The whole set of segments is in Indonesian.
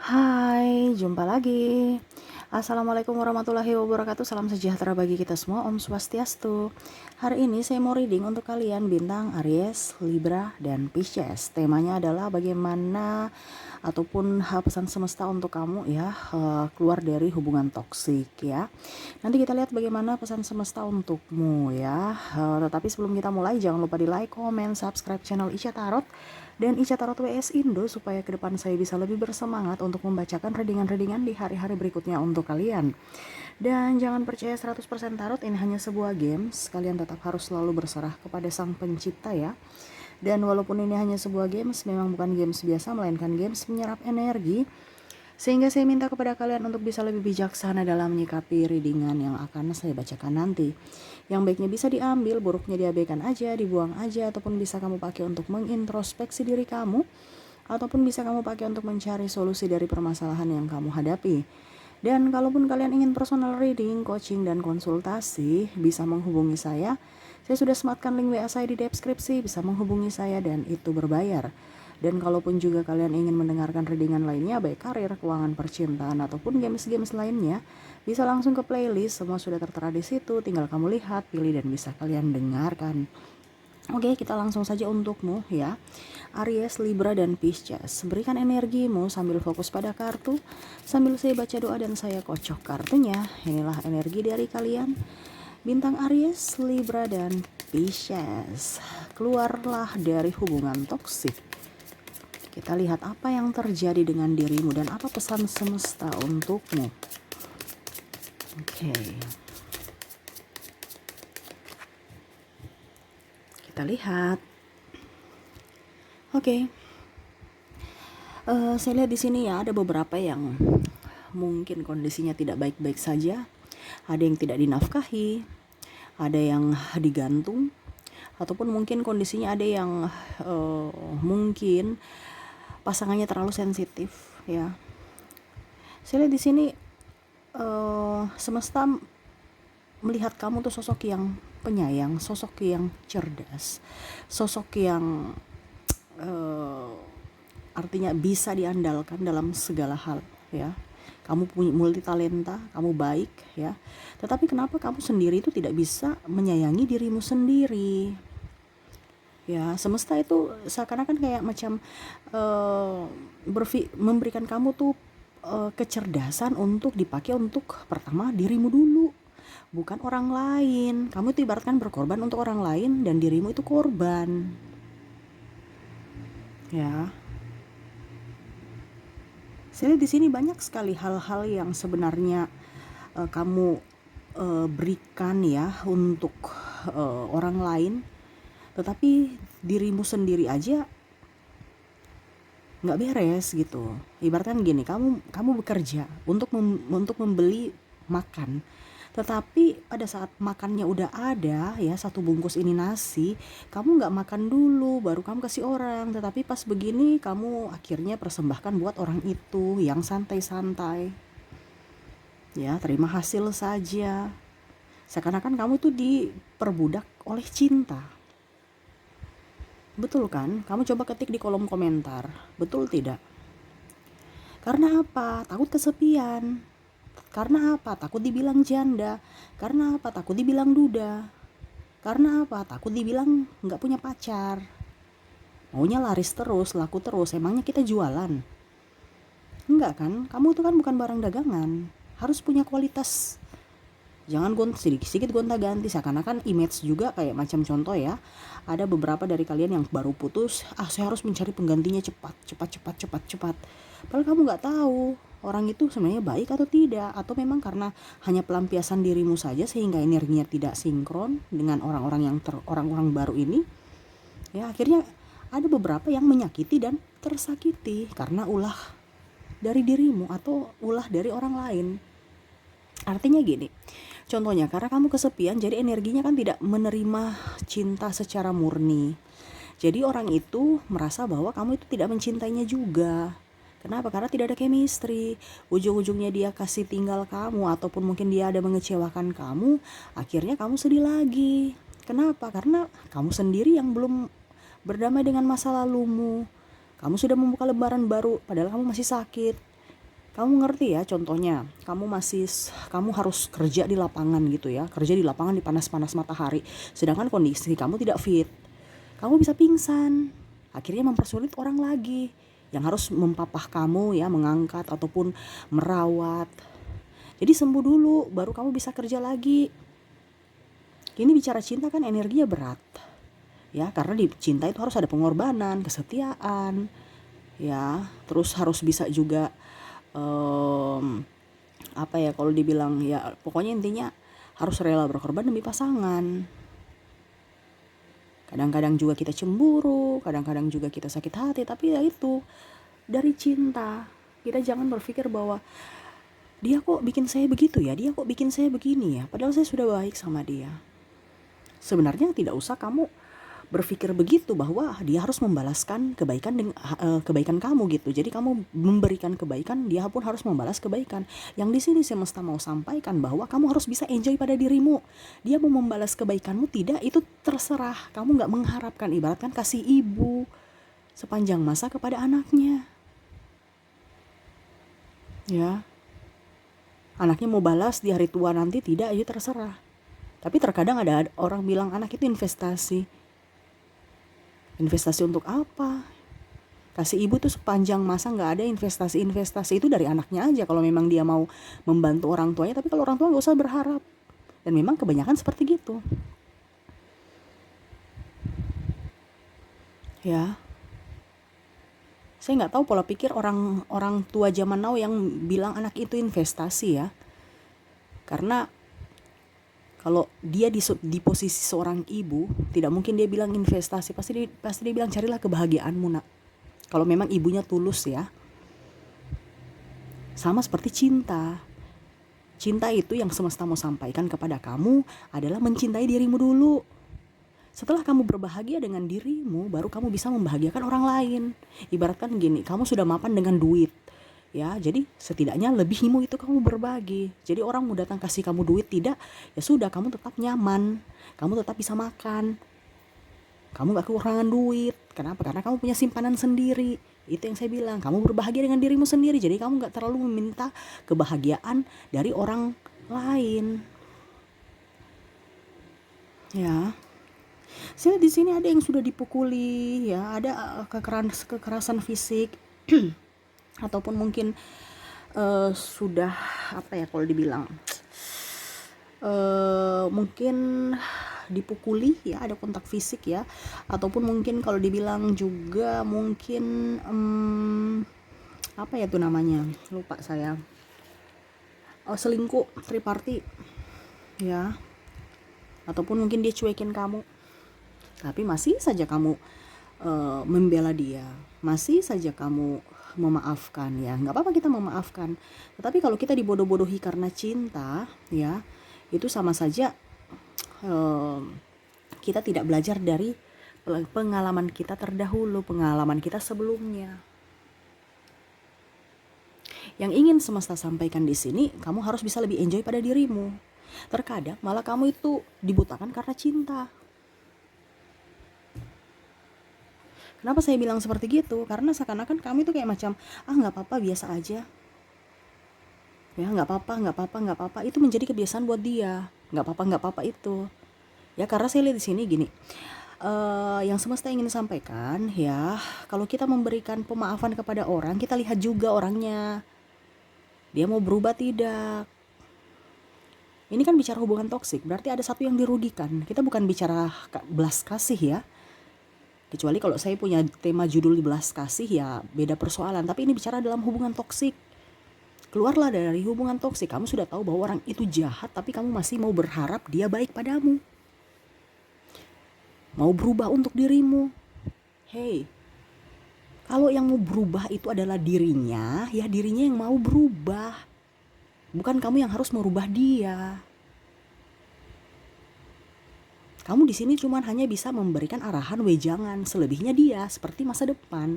Hai, jumpa lagi. Assalamualaikum warahmatullahi wabarakatuh. Salam sejahtera bagi kita semua. Om Swastiastu. Hari ini saya mau reading untuk kalian bintang Aries, Libra, dan Pisces. Temanya adalah bagaimana ataupun pesan semesta untuk kamu ya, keluar dari hubungan toksik ya. Nanti kita lihat bagaimana pesan semesta untukmu ya. Tetapi sebelum kita mulai, jangan lupa di like, comment, subscribe channel Isya Tarot dan Ica Tarot WS Indo supaya ke depan saya bisa lebih bersemangat untuk membacakan readingan-readingan di hari-hari berikutnya untuk kalian. Dan jangan percaya 100% tarot, ini hanya sebuah games. Kalian tetap harus selalu berserah kepada Sang Pencipta ya. Dan walaupun ini hanya sebuah games, memang bukan games biasa, melainkan games menyerap energi. Sehingga saya minta kepada kalian untuk bisa lebih bijaksana dalam menyikapi readingan yang akan saya bacakan nanti. Yang baiknya bisa diambil, buruknya diabaikan aja, dibuang aja, ataupun bisa kamu pakai untuk mengintrospeksi diri kamu, ataupun bisa kamu pakai untuk mencari solusi dari permasalahan yang kamu hadapi. Dan kalaupun kalian ingin personal reading, coaching, dan konsultasi, bisa menghubungi saya. Saya sudah sematkan link WA saya di deskripsi, bisa menghubungi saya dan itu berbayar. Dan kalaupun juga kalian ingin mendengarkan readingan lainnya, baik karir, keuangan, percintaan, ataupun games-games lainnya, bisa langsung ke playlist, semua sudah tertera di situ, tinggal kamu lihat, pilih, dan bisa kalian dengarkan. Oke, kita langsung saja untukmu ya, Aries, Libra, dan Pisces. Berikan energimu sambil fokus pada kartu, sambil saya baca doa dan saya kocok kartunya. Inilah energi dari kalian, bintang Aries, Libra, dan Pisces. Keluarlah dari hubungan toksik. Kita lihat apa yang terjadi dengan dirimu dan apa pesan semesta untukmu. Oke. Kita lihat. Oke. Saya lihat di sini ya, ada beberapa yang mungkin kondisinya tidak baik-baik saja. Ada yang tidak dinafkahi, ada yang digantung, ataupun mungkin kondisinya ada yang mungkin pasangannya terlalu sensitif ya. Saya lihat di sini semesta melihat kamu tuh sosok yang penyayang, sosok yang cerdas, sosok yang artinya bisa diandalkan dalam segala hal ya. Kamu punya multi talenta, kamu baik ya. Tetapi kenapa kamu sendiri itu tidak bisa menyayangi dirimu sendiri? Ya, semesta itu seakan-akan kayak macam memberikan kamu tuh kecerdasan untuk dipakai untuk pertama dirimu dulu, bukan orang lain. Kamu itu ibaratkan berkorban untuk orang lain dan dirimu itu korban. Ya. Saya lihat di sini banyak sekali hal-hal yang sebenarnya kamu berikan ya untuk orang lain, tetapi dirimu sendiri aja nggak beres gitu. Ibaratkan gini, kamu bekerja untuk membeli makan, tetapi pada saat makannya udah ada ya, satu bungkus ini nasi, kamu nggak makan dulu baru kamu kasih orang, tetapi pas begini kamu akhirnya persembahkan buat orang itu yang santai-santai ya, terima hasil saja. Seakan-akan kamu tuh diperbudak oleh cinta. Betul kan? Kamu coba ketik di kolom komentar. Betul tidak? Karena apa? Takut kesepian. Karena apa? Takut dibilang janda. Karena apa? Takut dibilang duda. Karena apa? Takut dibilang nggak punya pacar. Maunya laris terus, laku terus. Emangnya kita jualan? Enggak kan? Kamu itu kan bukan barang dagangan. Harus punya kualitas. Jangan sedikit-sedikit gonta-ganti, seakan-akan image juga kayak macam contoh ya. Ada beberapa dari kalian yang baru putus, saya harus mencari penggantinya cepat. Padahal kamu nggak tahu orang itu sebenarnya baik atau tidak, atau memang karena hanya pelampiasan dirimu saja sehingga energinya tidak sinkron dengan orang-orang baru ini. Ya, akhirnya ada beberapa yang menyakiti dan tersakiti karena ulah dari dirimu atau ulah dari orang lain. Artinya gini, contohnya karena kamu kesepian, jadi energinya kan tidak menerima cinta secara murni. Jadi orang itu merasa bahwa kamu itu tidak mencintainya juga. Kenapa? Karena tidak ada chemistry. Ujung-ujungnya dia kasih tinggal kamu, ataupun mungkin dia ada mengecewakan kamu, akhirnya kamu sedih lagi. Kenapa? Karena kamu sendiri yang belum berdamai dengan masa lalumu. Kamu sudah membuka lembaran baru padahal kamu masih sakit. Kamu ngerti ya, contohnya kamu harus kerja di lapangan gitu ya, kerja di lapangan di panas-panas matahari, sedangkan kondisi kamu tidak fit. Kamu bisa pingsan, akhirnya mempersulit orang lagi yang harus mempapah kamu ya, mengangkat ataupun merawat. Jadi sembuh dulu baru kamu bisa kerja lagi. Ini bicara cinta kan energinya berat ya, karena di cinta itu harus ada pengorbanan, kesetiaan ya, terus harus bisa juga apa ya, kalau dibilang ya pokoknya intinya harus rela berkorban demi pasangan. Kadang-kadang juga kita cemburu, kadang-kadang juga kita sakit hati, tapi ya itu dari cinta. Kita jangan berpikir bahwa dia kok bikin saya begitu ya, dia kok bikin saya begini ya, padahal saya sudah baik sama dia. Sebenarnya tidak usah kamu berpikir begitu, bahwa dia harus membalaskan kebaikan dengan kebaikan kamu gitu. Jadi kamu memberikan kebaikan, dia pun harus membalas kebaikan. Yang di sini semesta mau sampaikan bahwa kamu harus bisa enjoy pada dirimu. Dia mau membalas kebaikanmu tidak, itu terserah. Kamu nggak mengharapkan, ibaratkan kasih ibu sepanjang masa kepada anaknya. Ya, anaknya mau balas di hari tua nanti tidak, itu terserah. Tapi terkadang ada orang bilang anak itu investasi. Investasi untuk apa? Kasih ibu tuh sepanjang masa, nggak ada investasi itu dari anaknya aja kalau memang dia mau membantu orang tuanya. Tapi kalau orang tua nggak usah berharap. Dan memang kebanyakan seperti gitu. Ya, saya nggak tahu pola pikir orang tua zaman now yang bilang anak itu investasi ya. Karena kalau dia di posisi seorang ibu, tidak mungkin dia bilang investasi. Pasti dia bilang carilah kebahagiaanmu nak. Kalau memang ibunya tulus ya. Sama seperti cinta. Cinta itu yang semesta mau sampaikan kepada kamu adalah mencintai dirimu dulu. Setelah kamu berbahagia dengan dirimu, baru kamu bisa membahagiakan orang lain. Ibaratkan gini, kamu sudah mapan dengan duit. Ya, jadi setidaknya lebihmu itu kamu berbagi. Jadi orang mau datang kasih kamu duit tidak, ya sudah, kamu tetap nyaman, kamu tetap bisa makan, kamu gak kekurangan duit. Kenapa? Karena kamu punya simpanan sendiri. Itu yang saya bilang, kamu berbahagia dengan dirimu sendiri. Jadi kamu gak terlalu meminta kebahagiaan dari orang lain. Ya, saya di sini ada yang sudah dipukuli, ya, ada kekerasan fisik, ataupun mungkin sudah apa ya kalau dibilang mungkin dipukuli ya, ada kontak fisik ya, ataupun mungkin kalau dibilang juga mungkin apa ya tuh namanya, lupa saya, selingkuh triparty ya, ataupun mungkin dia cuekin kamu, tapi masih saja kamu membela dia, masih saja kamu memaafkan ya. Nggak apa-apa kita memaafkan, tetapi kalau kita dibodoh-bodohi karena cinta ya, itu sama saja kita tidak belajar dari pengalaman kita terdahulu, pengalaman kita sebelumnya. Yang ingin semesta sampaikan di sini, kamu harus bisa lebih enjoy pada dirimu. Terkadang malah kamu itu dibutakan karena cinta. Kenapa saya bilang seperti gitu? Karena seakan-akan kamu itu kayak macam, nggak apa-apa, biasa aja. Ya, nggak apa-apa. Itu menjadi kebiasaan buat dia. Nggak apa-apa itu. Ya, karena saya lihat di sini gini. Yang semesta ingin sampaikan ya, kalau kita memberikan pemaafan kepada orang, kita lihat juga orangnya. Dia mau berubah tidak? Ini kan bicara hubungan toksik, berarti ada satu yang dirugikan. Kita bukan bicara belas kasih ya. Kecuali kalau saya punya tema judul belas kasih ya beda persoalan. Tapi ini bicara dalam hubungan toksik. Keluarlah dari hubungan toksik. Kamu sudah tahu bahwa orang itu jahat, tapi kamu masih mau berharap dia baik padamu. Mau berubah untuk dirimu. Hey, kalau yang mau berubah itu adalah dirinya, ya dirinya yang mau berubah. Bukan kamu yang harus merubah dia. Kamu di sini cuma hanya bisa memberikan arahan wejangan, selebihnya dia seperti masa depan.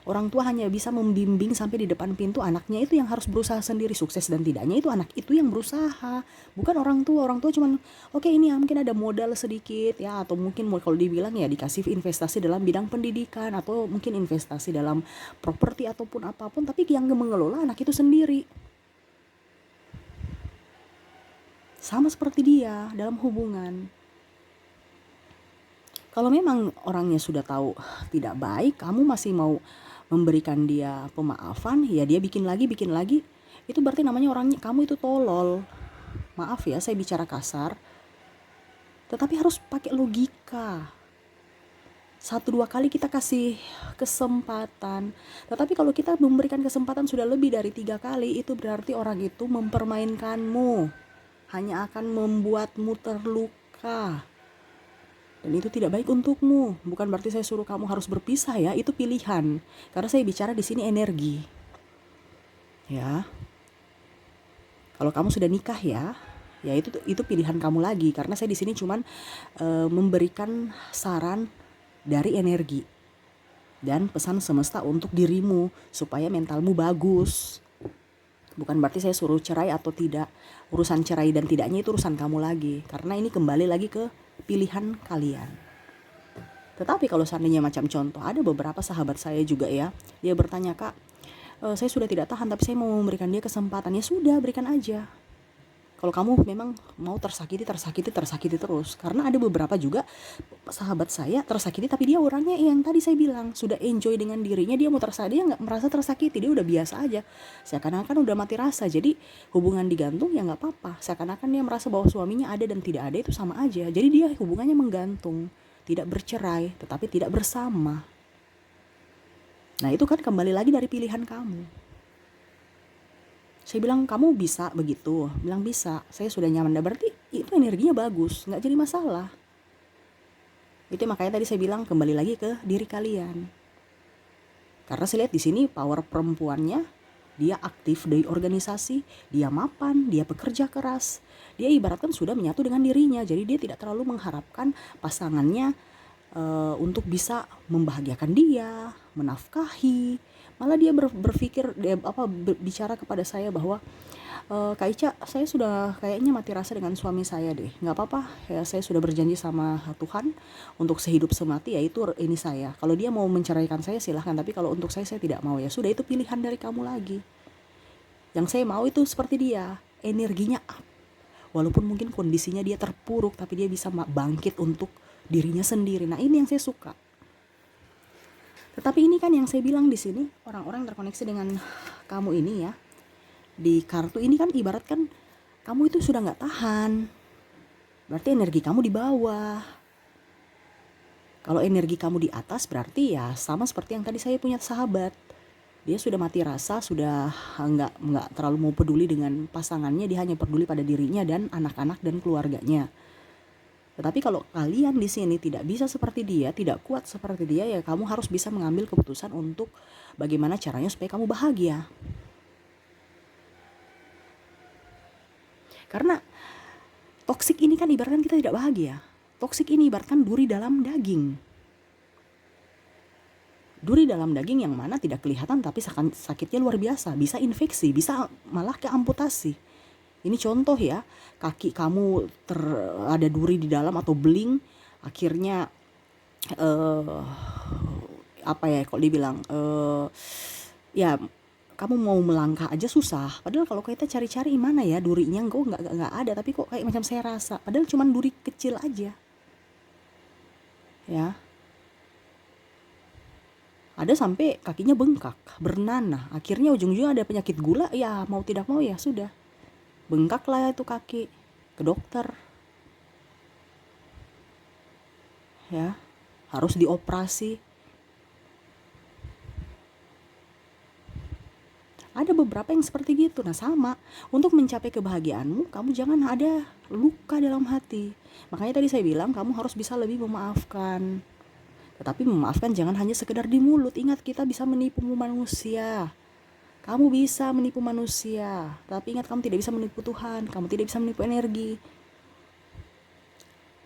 Orang tua hanya bisa membimbing sampai di depan pintu, anaknya itu yang harus berusaha sendiri. Sukses dan tidaknya itu anak itu yang berusaha, bukan orang tua. Orang tua cuman oke, ini ya mungkin ada modal sedikit ya, atau mungkin kalau dibilang ya dikasih investasi dalam bidang pendidikan, atau mungkin investasi dalam properti ataupun apapun, tapi yang mengelola anak itu sendiri. Sama seperti dia dalam hubungan. Kalau memang orangnya sudah tahu tidak baik, kamu masih mau memberikan dia pemaafan, ya dia bikin lagi, itu berarti namanya orangnya kamu itu tolol. Maaf ya saya bicara kasar, tetapi harus pakai logika. 1-2 kali kita kasih kesempatan, tetapi kalau kita memberikan kesempatan sudah lebih dari 3 kali, itu berarti orang itu mempermainkanmu, hanya akan membuatmu terluka. Dan itu tidak baik untukmu. Bukan berarti saya suruh kamu harus berpisah ya, itu pilihan. Karena saya bicara di sini energi. Ya. Kalau kamu sudah nikah ya itu pilihan kamu lagi. Karena saya di sini cuman memberikan saran dari energi dan pesan semesta untuk dirimu supaya mentalmu bagus. Bukan berarti saya suruh cerai atau tidak. Urusan cerai dan tidaknya itu urusan kamu lagi. Karena ini kembali lagi ke pilihan kalian. Tetapi kalau seandainya macam contoh, ada beberapa sahabat saya juga ya, dia bertanya, "Kak, saya sudah tidak tahan tapi saya mau memberikan dia kesempatan." Ya sudah, berikan aja. Kalau kamu memang mau tersakiti terus. Karena ada beberapa juga sahabat saya tersakiti, tapi dia orangnya yang tadi saya bilang sudah enjoy dengan dirinya, dia mau tersakiti, dia nggak merasa tersakiti, dia udah biasa aja, seakan-akan udah mati rasa. Jadi hubungan digantung ya nggak apa-apa, seakan-akan dia merasa bahwa suaminya ada dan tidak ada itu sama aja. Jadi dia hubungannya menggantung, tidak bercerai tetapi tidak bersama. Nah itu kan kembali lagi dari pilihan kamu. Saya bilang kamu bisa begitu, bilang bisa, saya sudah nyaman. Berarti itu energinya bagus, nggak jadi masalah. Itu makanya tadi saya bilang kembali lagi ke diri kalian. Karena saya lihat di sini power perempuannya, dia aktif di organisasi, dia mapan, dia bekerja keras, dia ibaratkan sudah menyatu dengan dirinya. Jadi dia tidak terlalu mengharapkan pasangannya untuk bisa membahagiakan dia, menafkahi. Malah dia berpikir, bicara kepada saya bahwa Kak Ica, saya sudah kayaknya mati rasa dengan suami saya deh. Nggak apa-apa, ya saya sudah berjanji sama Tuhan untuk sehidup semati, yaitu ini saya. Kalau dia mau menceraikan saya silahkan, tapi kalau untuk saya tidak mau. Ya sudah, itu pilihan dari kamu lagi. Yang saya mau itu seperti dia, energinya up. Walaupun mungkin kondisinya dia terpuruk, tapi dia bisa bangkit untuk dirinya sendiri. Nah ini yang saya suka. Tetapi ini kan yang saya bilang di sini, orang-orang yang terkoneksi dengan kamu ini ya, di kartu ini kan ibarat kan kamu itu sudah nggak tahan, berarti energi kamu di bawah. Kalau energi kamu di atas berarti ya sama seperti yang tadi saya punya sahabat, dia sudah mati rasa, sudah nggak terlalu mau peduli dengan pasangannya, dia hanya peduli pada dirinya dan anak-anak dan keluarganya. Tetapi kalau kalian di sini tidak bisa seperti dia, tidak kuat seperti dia, ya kamu harus bisa mengambil keputusan untuk bagaimana caranya supaya kamu bahagia. Karena toksik ini kan ibaratkan kita tidak bahagia. Toksik ini ibaratkan duri dalam daging. Duri dalam daging yang mana tidak kelihatan tapi sakitnya luar biasa. Bisa infeksi, bisa malah ke amputasi. Ini contoh ya, kaki kamu ada duri di dalam atau beling, akhirnya kalau dibilang ya kamu mau melangkah aja susah. Padahal kalau kita cari-cari mana ya durinya, nggak ada, tapi kok kayak macam saya rasa. Padahal cuma duri kecil aja. Ya. Ada sampai kakinya bengkak, bernanah. Akhirnya ujung-ujungnya ada penyakit gula, ya mau tidak mau ya sudah. Bengkak lah itu kaki, ke dokter. Ya, harus dioperasi. Ada beberapa yang seperti gitu. Nah sama, untuk mencapai kebahagiaanmu, kamu jangan ada luka dalam hati. Makanya tadi saya bilang kamu harus bisa lebih memaafkan. Tetapi memaafkan jangan hanya sekedar di mulut. Ingat, kita bisa menipu manusia. Kamu bisa menipu manusia, tapi ingat kamu tidak bisa menipu Tuhan, kamu tidak bisa menipu energi.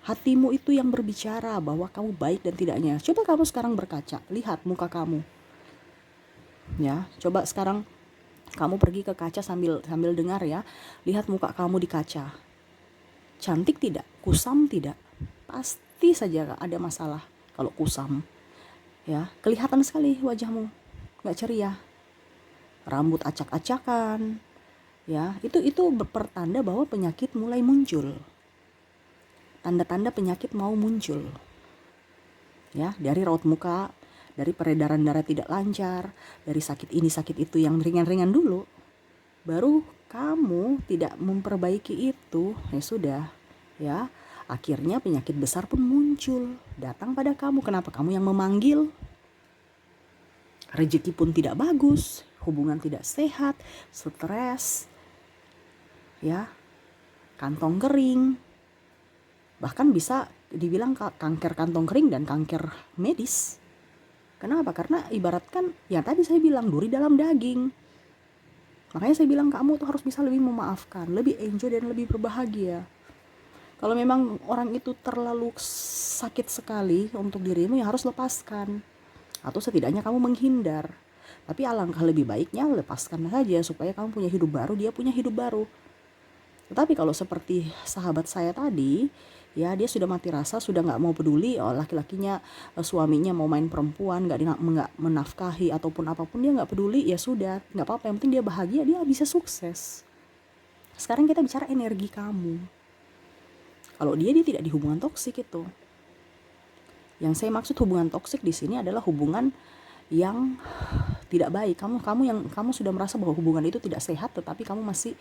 Hatimu itu yang berbicara bahwa kamu baik dan tidaknya. Coba kamu sekarang berkaca, lihat muka kamu. Ya, coba sekarang kamu pergi ke kaca sambil dengar ya. Lihat muka kamu di kaca. Cantik tidak? Kusam tidak? Pasti saja ada masalah kalau kusam. Ya, kelihatan sekali wajahmu nggak ceria. Rambut acak-acakan. Ya, itu pertanda bahwa penyakit mulai muncul. Tanda-tanda penyakit mau muncul. Ya, dari raut muka, dari peredaran darah tidak lancar, dari sakit ini sakit itu yang ringan-ringan dulu. Baru kamu tidak memperbaiki itu, ya sudah, ya. Akhirnya penyakit besar pun muncul, datang pada kamu. Kenapa? Kamu yang memanggil. Rezeki pun tidak bagus, hubungan tidak sehat, stres, ya, kantong kering. Bahkan bisa dibilang kanker kantong kering dan kanker medis. Kenapa? Karena ibaratkan yang tadi saya bilang, duri dalam daging. Makanya saya bilang kamu tuh harus bisa lebih memaafkan, lebih enjoy dan lebih berbahagia. Kalau memang orang itu terlalu sakit sekali untuk dirimu, ya harus lepaskan. Atau setidaknya kamu menghindar. Tapi alangkah lebih baiknya lepaskan saja supaya kamu punya hidup baru, dia punya hidup baru. Tetapi kalau seperti sahabat saya tadi, ya dia sudah mati rasa, sudah nggak mau peduli, laki-lakinya, suaminya mau main perempuan, nggak menafkahi ataupun apapun, dia nggak peduli, ya sudah, nggak apa-apa, yang penting dia bahagia, dia bisa sukses. Sekarang kita bicara energi kamu. Kalau dia tidak di hubungan toksik itu. Yang saya maksud hubungan toksik di sini adalah hubungan yang tidak baik. Kamu sudah merasa bahwa hubungan itu tidak sehat, tetapi kamu masih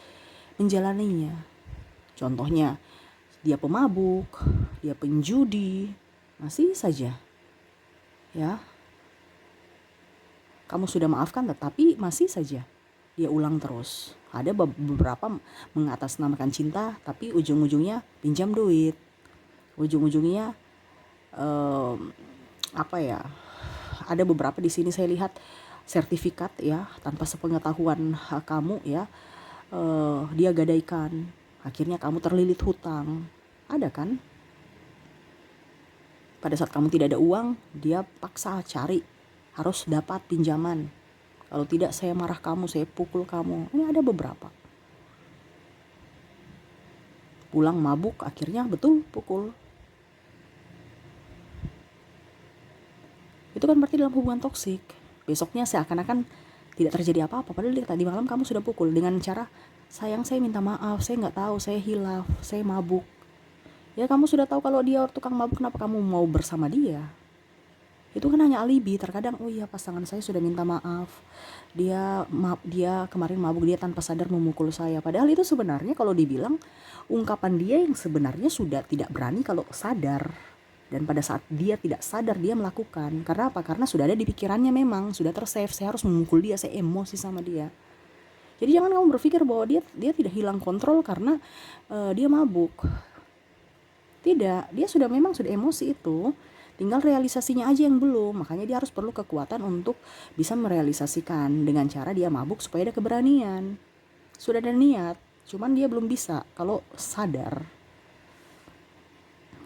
menjalaninya. Contohnya, dia pemabuk, dia penjudi, masih saja. Ya. Kamu sudah maafkan tetapi masih saja dia ulang terus. Ada beberapa mengatasnamakan cinta tapi ujung-ujungnya pinjam duit. Ujung-ujungnya ada beberapa di sini saya lihat sertifikat ya tanpa sepengetahuan kamu ya, dia gadaikan. Akhirnya kamu terlilit hutang. Ada kan? Pada saat kamu tidak ada uang, dia paksa cari, harus dapat pinjaman. Kalau tidak saya marah kamu, saya pukul kamu. Ini ada beberapa. Pulang mabuk, akhirnya betul pukul. Itu kan berarti dalam hubungan toksik. Besoknya seakan-akan tidak terjadi apa-apa. Padahal tadi malam kamu sudah pukul dengan cara, sayang saya minta maaf, saya nggak tahu, saya hilaf, saya mabuk. Ya kamu sudah tahu kalau dia tukang mabuk, kenapa kamu mau bersama dia? Itu kan hanya alibi. Terkadang oh iya pasangan saya sudah minta maaf, dia kemarin mabuk, dia tanpa sadar memukul saya. Padahal itu sebenarnya kalau dibilang ungkapan dia yang sebenarnya sudah tidak berani kalau sadar. Dan pada saat dia tidak sadar dia melakukan. Karena apa? Karena sudah ada di pikirannya, memang sudah tersave, saya harus memukul dia, saya emosi sama dia. Jadi jangan kamu berpikir bahwa dia tidak hilang kontrol karena dia mabuk. Tidak, dia memang sudah emosi itu. Tinggal realisasinya aja yang belum. Makanya dia harus perlu kekuatan untuk bisa merealisasikan dengan cara dia mabuk supaya ada keberanian. Sudah ada niat, cuman dia belum bisa kalau sadar.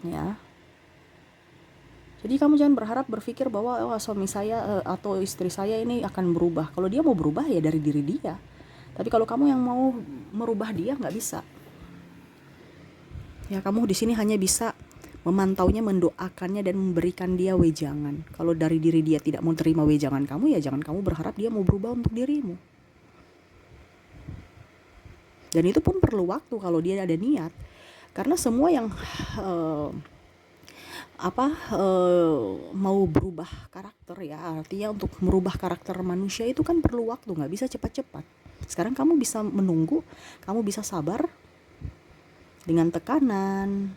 Ya. Jadi kamu jangan berpikir bahwa suami saya atau istri saya ini akan berubah. Kalau dia mau berubah ya dari diri dia. Tapi kalau kamu yang mau merubah dia, nggak bisa. Ya kamu di sini hanya bisa memantaunya, mendoakannya dan memberikan dia wejangan. Kalau dari diri dia tidak mau terima wejangan kamu, ya jangan kamu berharap dia mau berubah untuk dirimu. Dan itu pun perlu waktu kalau dia ada niat. Karena semua yang mau berubah karakter ya, artinya untuk merubah karakter manusia itu kan perlu waktu, nggak bisa cepat-cepat. Sekarang kamu bisa menunggu, kamu bisa sabar dengan tekanan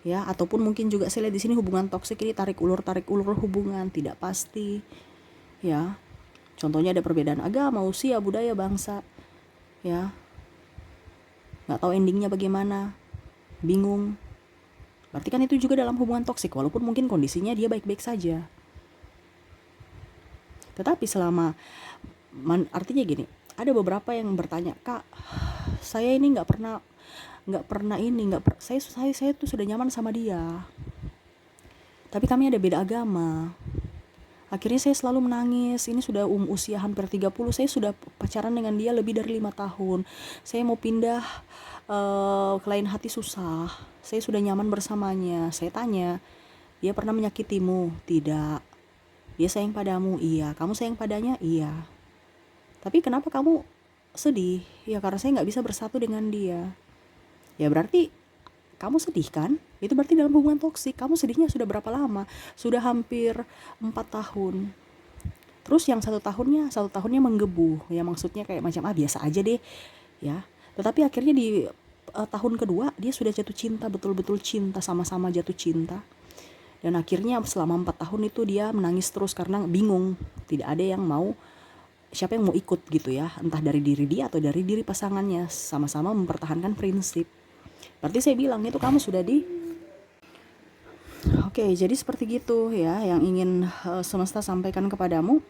ya, ataupun mungkin juga saya lihat di sini hubungan toksik ini tarik ulur hubungan tidak pasti ya. Contohnya ada perbedaan agama, usia, budaya, bangsa ya, nggak tahu endingnya bagaimana, bingung. Berarti kan itu juga dalam hubungan toksik, walaupun mungkin kondisinya dia baik-baik saja. Tetapi selama artinya gini, ada beberapa yang bertanya, Kak, saya ini saya tuh sudah nyaman sama dia, tapi kami ada beda agama, Akhirnya saya selalu menangis. Ini sudah usia hampir 30, saya sudah pacaran dengan dia lebih dari 5 tahun. Saya mau pindah ke lain hati susah. Saya sudah nyaman bersamanya. Saya tanya, dia pernah menyakitimu? Tidak. Dia sayang padamu? Iya. Kamu sayang padanya? Iya. Tapi kenapa kamu sedih? Ya karena saya nggak bisa bersatu dengan dia. Ya berarti kamu sedih kan? Itu berarti dalam hubungan toksik. Kamu sedihnya sudah berapa lama? Sudah hampir 4 tahun. Terus yang satu tahunnya menggebu. Ya maksudnya kayak macam biasa aja deh. Ya. Tetapi akhirnya di tahun kedua dia sudah jatuh cinta, betul-betul cinta, sama-sama jatuh cinta. Dan akhirnya selama 4 tahun itu dia menangis terus karena bingung. Tidak ada yang mau, siapa yang mau ikut gitu ya. Entah dari diri dia atau dari diri pasangannya. Sama-sama mempertahankan prinsip. Berarti saya bilang itu kamu sudah Oke, jadi seperti gitu ya yang ingin semesta sampaikan kepadamu.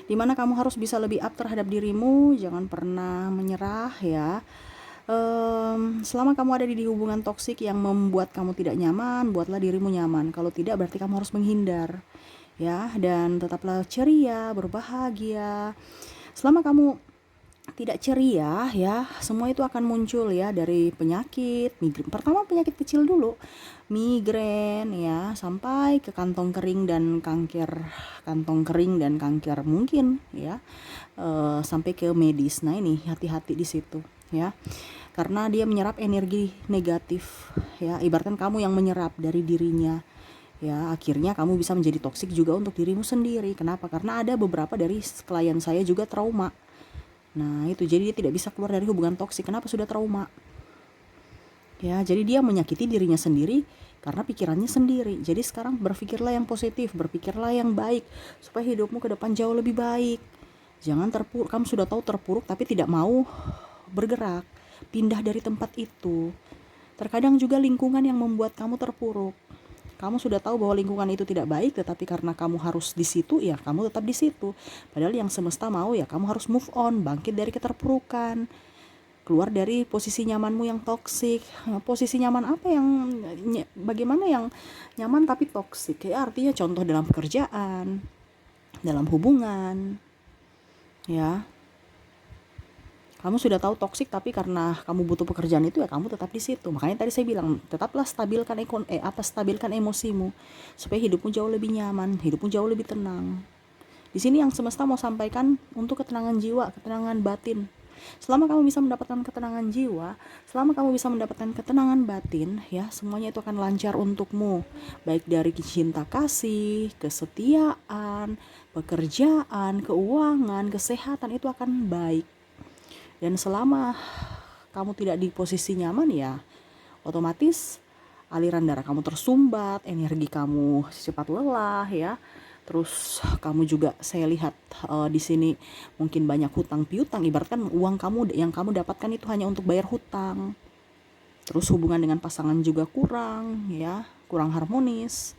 Dimana kamu harus bisa lebih up terhadap dirimu, jangan pernah menyerah ya. Selama kamu ada di hubungan toksik yang membuat kamu tidak nyaman, buatlah dirimu nyaman. Kalau tidak berarti kamu harus menghindar ya. Dan tetaplah ceria, berbahagia. Selama kamu tidak ceria ya, semua itu akan muncul ya, dari penyakit migrain. Pertama penyakit kecil dulu, migrain ya, sampai ke kantong kering dan kanker mungkin ya, sampai ke medis. Nah ini hati-hati di situ ya, karena dia menyerap energi negatif ya, ibaratkan kamu yang menyerap dari dirinya ya. Akhirnya kamu bisa menjadi toksik juga untuk dirimu sendiri. Kenapa? Karena ada beberapa dari klien saya juga trauma. Nah itu, jadi dia tidak bisa keluar dari hubungan toksik. Kenapa? Sudah trauma ya. Jadi dia menyakiti dirinya sendiri karena pikirannya sendiri. Jadi sekarang berpikirlah yang positif, berpikirlah yang baik, supaya hidupmu ke depan jauh lebih baik. Jangan terpuruk. Kamu sudah tahu terpuruk tapi tidak mau bergerak, pindah dari tempat itu. Terkadang juga lingkungan yang membuat kamu terpuruk. Kamu sudah tahu bahwa lingkungan itu tidak baik, tetapi karena kamu harus di situ, ya kamu tetap di situ. Padahal yang semesta mau ya kamu harus move on, bangkit dari keterpurukan, keluar dari posisi nyamanmu yang toksik. Posisi nyaman apa yang, bagaimana yang nyaman tapi toksik? Ya artinya contoh dalam pekerjaan, dalam hubungan, ya. Kamu sudah tahu toksik tapi karena kamu butuh pekerjaan itu, ya kamu tetap di situ. Makanya tadi saya bilang, tetaplah stabilkan emosimu supaya hidupmu jauh lebih nyaman, hidupmu jauh lebih tenang. Di sini yang semesta mau sampaikan untuk ketenangan jiwa, ketenangan batin. Selama kamu bisa mendapatkan ketenangan jiwa, selama kamu bisa mendapatkan ketenangan batin, ya semuanya itu akan lancar untukmu. Baik dari cinta kasih, kesetiaan, pekerjaan, keuangan, kesehatan, itu akan baik. Dan selama kamu tidak di posisi nyaman, ya otomatis aliran darah kamu tersumbat, energi kamu cepat lelah ya. Terus kamu juga saya lihat di sini mungkin banyak hutang piutang, ibaratkan uang kamu yang kamu dapatkan itu hanya untuk bayar hutang. Terus hubungan dengan pasangan juga kurang ya, kurang harmonis,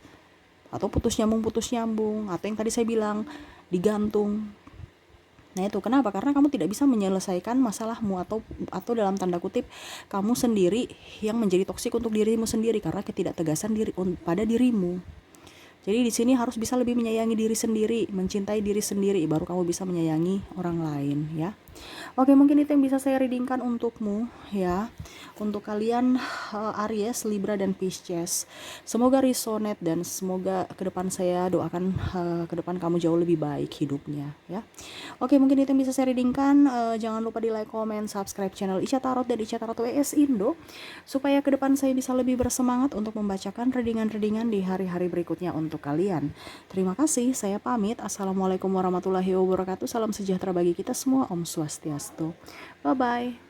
atau putus nyambung, atau yang tadi saya bilang digantung. Nah itu kenapa? Karena kamu tidak bisa menyelesaikan masalahmu, atau dalam tanda kutip kamu sendiri yang menjadi toksik untuk dirimu sendiri karena ketidaktegasan pada dirimu. Jadi di sini harus bisa lebih menyayangi diri sendiri, mencintai diri sendiri, baru kamu bisa menyayangi orang lain ya. Oke, mungkin itu yang bisa saya readingkan untukmu ya. Untuk kalian Aries, Libra dan Pisces. Semoga resonate dan semoga ke depan saya doakan ke depan kamu jauh lebih baik hidupnya ya. Oke, mungkin itu yang bisa saya readingkan. Jangan lupa di like, comment, subscribe channel Ica Tarot dan Ica Tarot WS Indo supaya ke depan saya bisa lebih bersemangat untuk membacakan readingan-readingan di hari-hari berikutnya untuk kalian. Terima kasih, saya pamit. Assalamualaikum warahmatullahi wabarakatuh. Salam sejahtera bagi kita semua. Om Swastiastu. Bye-bye.